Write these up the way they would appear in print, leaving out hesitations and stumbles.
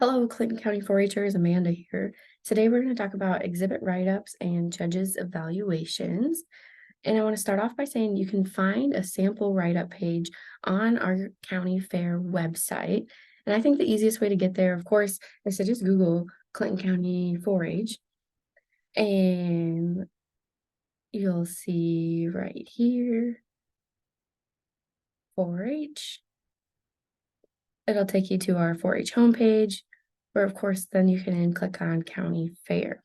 Hello, Clinton County 4-Hers, Amanda here. Today we're going to talk about exhibit write-ups and judges' evaluations. And I want to start off by saying you can find a sample write-up page on our county fair website. And I think the easiest way to get there, of course, is to just Google Clinton County 4-H. And you'll see right here, 4-H. It'll take you to our 4-H homepage, where of course then you can click on County Fair.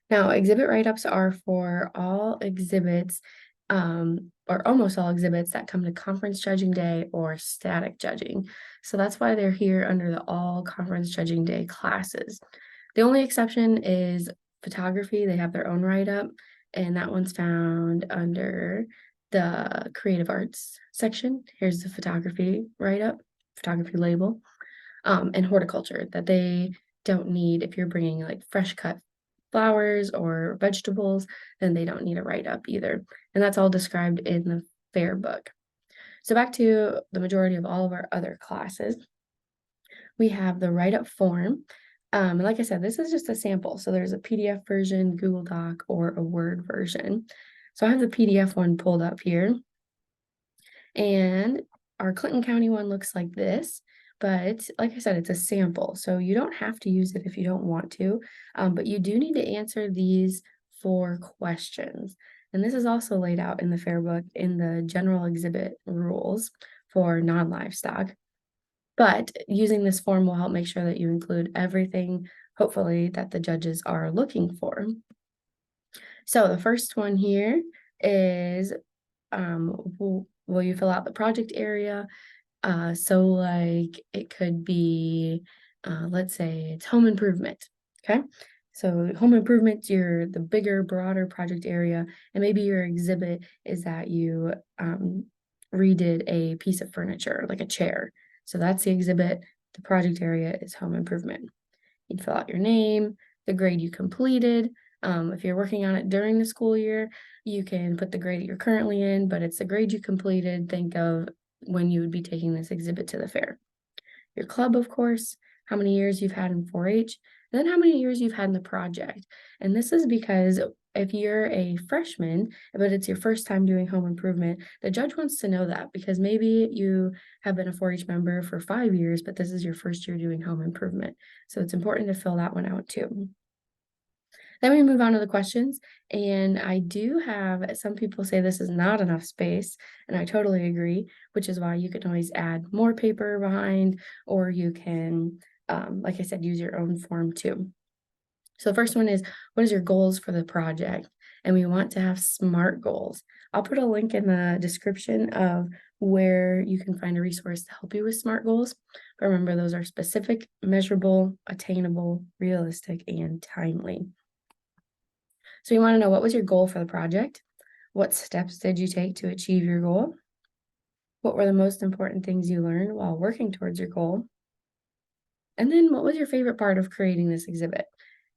Now, exhibit write-ups are for all exhibits, or almost all exhibits that come to conference judging day or static judging. So that's why they're here under the all conference judging day classes. The only exception is photography. They have their own write-up, and that one's found under the creative arts section. Here's the photography write-up, photography label, and horticulture that they don't need if you're bringing like fresh cut flowers or vegetables, then they don't need a write-up either. And that's all described in the fair book. So back to the majority of all of our other classes, we have the write-up form. And like I said, this is just a sample. So there's a PDF version, Google Doc, or a Word version. So I have the PDF one pulled up here. And our Clinton County one looks like this. But like I said, it's a sample, so you don't have to use it if you don't want to, but you do need to answer these 4 questions. And this is also laid out in the fair book in the general exhibit rules for non-livestock. But using this form will help make sure that you include everything, hopefully, that the judges are looking for. So the first one here is, will you fill out the project area? So like it could be, let's say it's home improvement. Okay. So home improvement, you're the bigger, broader project area, and maybe your exhibit is that you redid a piece of furniture, like a chair. So that's the exhibit. The project area is home improvement. You'd fill out your name, the grade you completed. If you're working on it during the school year, you can put the grade that you're currently in, but it's the grade you completed. Think of when you would be taking this exhibit to the fair. Your club, of course, how many years you've had in 4-H, and then how many years you've had in the project. And this is because if you're a freshman, but it's your first time doing home improvement, the judge wants to know that because maybe you have been a 4-H member for 5 years, but this is your first year doing home improvement. So it's important to fill that one out too. Then we move on to the questions, and I do have some people say this is not enough space, and I totally agree, which is why you can always add more paper behind, or you can, like I said, use your own form too. So the first one is, what is your goals for the project? And we want to have SMART goals. I'll put a link in the description of where you can find a resource to help you with SMART goals. But remember, those are specific, measurable, attainable, realistic, and timely. So you want to know, what was your goal for the project? What steps did you take to achieve your goal? What were the most important things you learned while working towards your goal? And then what was your favorite part of creating this exhibit?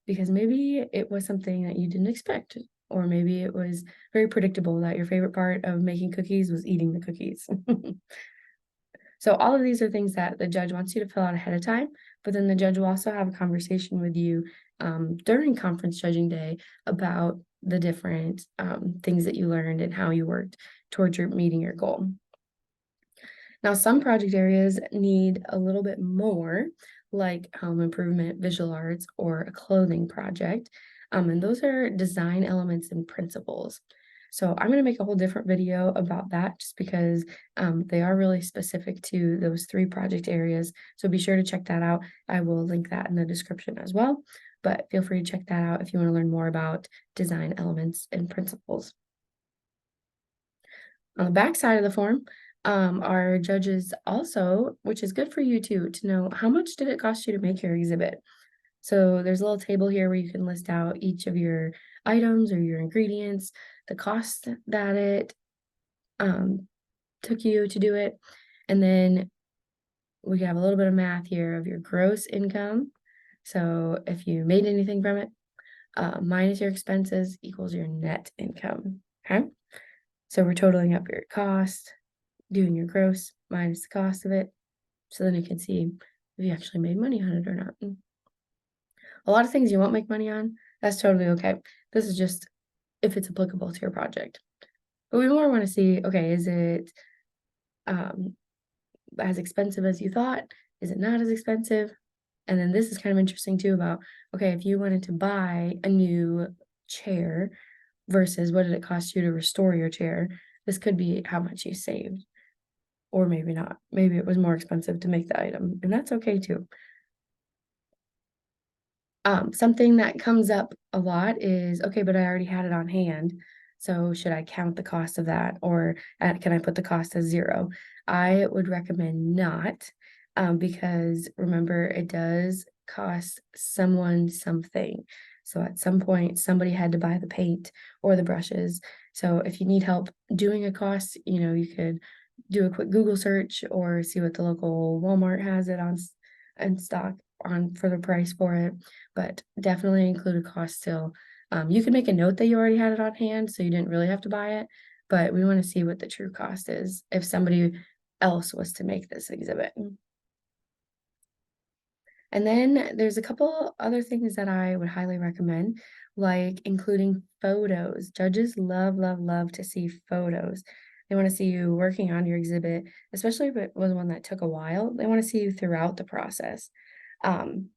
Because maybe it was something that you didn't expect, or maybe it was very predictable that your favorite part of making cookies was eating the cookies. So all of these are things that the judge wants you to fill out ahead of time, but then the judge will also have a conversation with you during conference judging day about the different things that you learned and how you worked towards meeting your goal. Now, some project areas need a little bit more, like home improvement, visual arts, or a clothing project. And those are design elements and principles. So I'm going to make a whole different video about that just because they are really specific to those 3 project areas. So be sure to check that out. I will link that in the description as well. But feel free to check that out if you want to learn more about design elements and principles. On the back side of the form, our judges also, which is good for you too, to know how much did it cost you to make your exhibit. So there's a little table here where you can list out each of your items or your ingredients, the cost that it took you to do it. And then we have a little bit of math here of your gross income. So if you made anything from it, minus your expenses equals your net income. Okay. So we're totaling up your cost, doing your gross minus the cost of it. So then you can see if you actually made money on it or not. A lot of things you won't make money on, that's totally okay. This is just if it's applicable to your project. But we more want to see, okay, is it um, as expensive as you thought? Is it not as expensive? And then this is kind of interesting too about, okay, if you wanted to buy a new chair versus what did it cost you to restore your chair, this could be how much you saved. Or maybe not. Maybe it was more expensive to make the item, and that's okay too. Something that comes up a lot is, okay, but I already had it on hand. So should I count the cost of that or can I put the cost as zero? I would recommend not, because remember, it does cost someone something. So at some point, somebody had to buy the paint or the brushes. So if you need help doing a cost, you could do a quick Google search or see what the local Walmart has it on in stock on for the price for it, but definitely include a cost still. You can make a note that you already had it on hand, so you didn't really have to buy it, but we want to see what the true cost is if somebody else was to make this exhibit. And then there's a couple other things that I would highly recommend, like including photos. Judges love, love, love to see photos. They want to see you working on your exhibit, especially if it was one that took a while. They want to see you throughout the process. Um,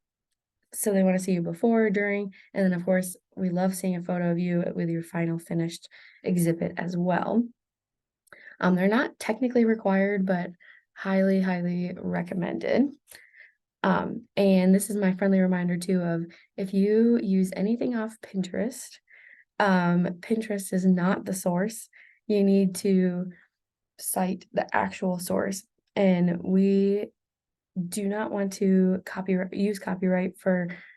so they want to see you before, during, and then of course, we love seeing a photo of you with your final finished exhibit as well. They're not technically required, but highly, highly recommended. And this is my friendly reminder too of if you use anything off Pinterest, Pinterest is not the source. You need to cite the actual source. And we do not want to use copyright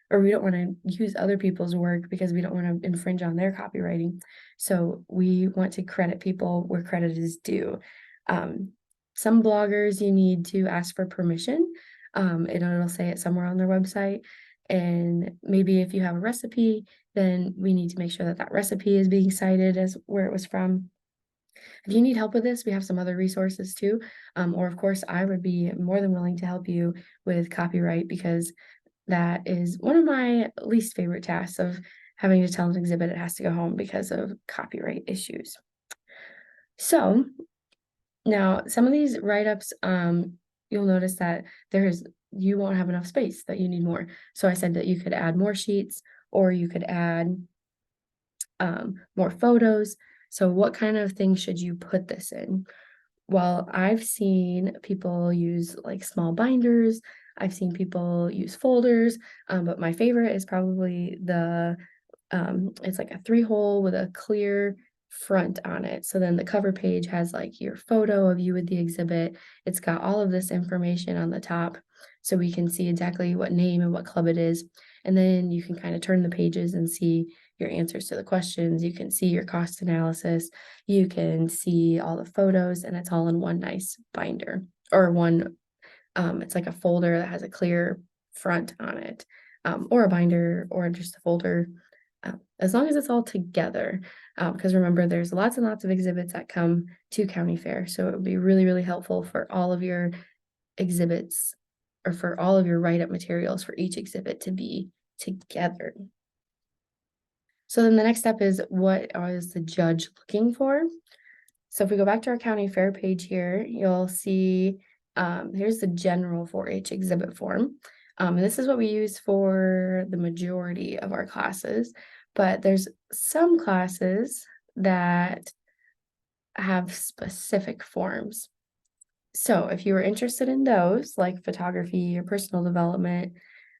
or we don't want to use other people's work because we don't want to infringe on their copywriting. So we want to credit people where credit is due. Some bloggers, you need to ask for permission. And it'll say it somewhere on their website. And maybe if you have a recipe, then we need to make sure that that recipe is being cited as where it was from. If you need help with this, we have some other resources too. Or of course, I would be more than willing to help you with copyright because that is one of my least favorite tasks of having to tell an exhibit it has to go home because of copyright issues. So now some of these write-ups, you'll notice that you won't have enough space, that you need more. So I said that you could add more sheets or you could add more photos. So what kind of things should you put this in? Well, I've seen people use like small binders. I've seen people use folders, but my favorite is probably it's like a 3-hole with a clear front on it. So then the cover page has like your photo of you with the exhibit. It's got all of this information on the top so we can see exactly what name and what club it is. And then you can kind of turn the pages and see your answers to the questions. You can see your cost analysis. You can see all the photos, and it's all in one nice binder or it's like a folder that has a clear front on it, or a binder or just a folder, as long as it's all together. Because remember, there's lots and lots of exhibits that come to county fair. So it would be really, really helpful for all of your exhibits or for all of your write-up materials for each exhibit to be together. So then the next step is, what is the judge looking for? So if we go back to our county fair page here, you'll see here's the general 4-H exhibit form. And this is what we use for the majority of our classes, but there's some classes that have specific forms. So if you were interested in those, like photography or personal development,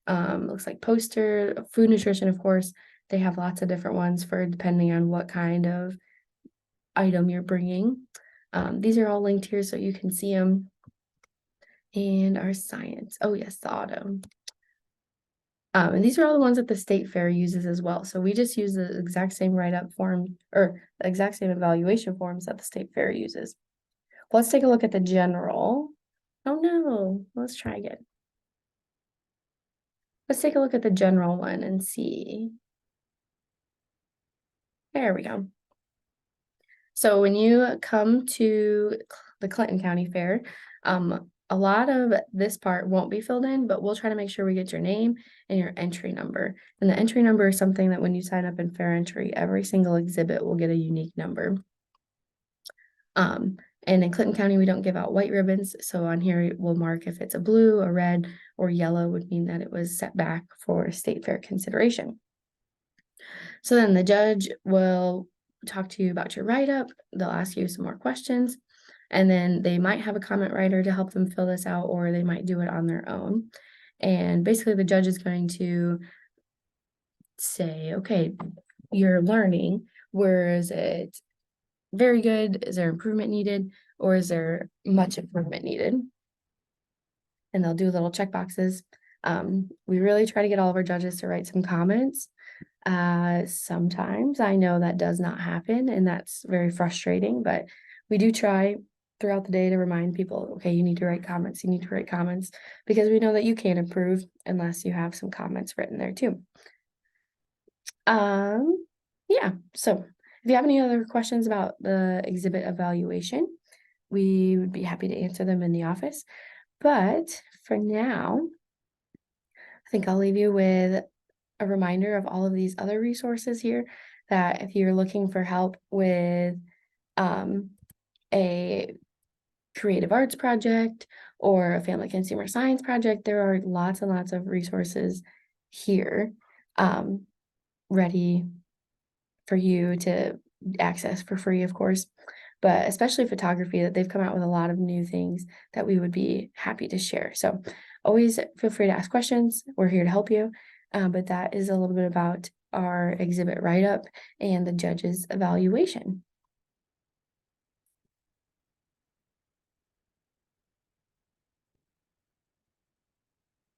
looks like poster, food nutrition, of course, they have lots of different ones for depending on what kind of item you're bringing. These are all linked here so you can see them. And our science, oh yes, the auto. And these are all the ones that the state fair uses as well. So we just use the exact same write-up form or the exact same evaluation forms that the state fair uses. Let's take a look at the general. Oh no, let's try again. Let's take a look at the general one and see. There we go. So when you come to the Clinton County Fair, a lot of this part won't be filled in, but we'll try to make sure we get your name and your entry number. And the entry number is something that when you sign up in Fair Entry, every single exhibit will get a unique number. And in Clinton County, we don't give out white ribbons. So on here, we'll mark if it's a blue, a red, or yellow would mean that it was set back for state fair consideration. So then the judge will talk to you about your write-up. They'll ask you some more questions. And then they might have a comment writer to help them fill this out, or they might do it on their own. And basically, the judge is going to say, okay, you're learning. Where is it very good? Is there improvement needed? Or is there much improvement needed? And they'll do little check boxes. We really try to get all of our judges to write some comments. Sometimes I know that does not happen, and that's very frustrating, but we do try throughout the day to remind people, okay, you need to write comments, you need to write comments, because we know that you can't improve unless you have some comments written there too. Yeah, so if you have any other questions about the exhibit evaluation, we would be happy to answer them in the office. But for now, I think I'll leave you with a reminder of all of these other resources here, that if you're looking for help with a creative arts project or a family consumer science project, there are lots and lots of resources here ready for you to access for free, of course, but especially photography, that they've come out with a lot of new things that we would be happy to share. So always feel free to ask questions. We're here to help you. But that is a little bit about our exhibit write-up and the judge's evaluation.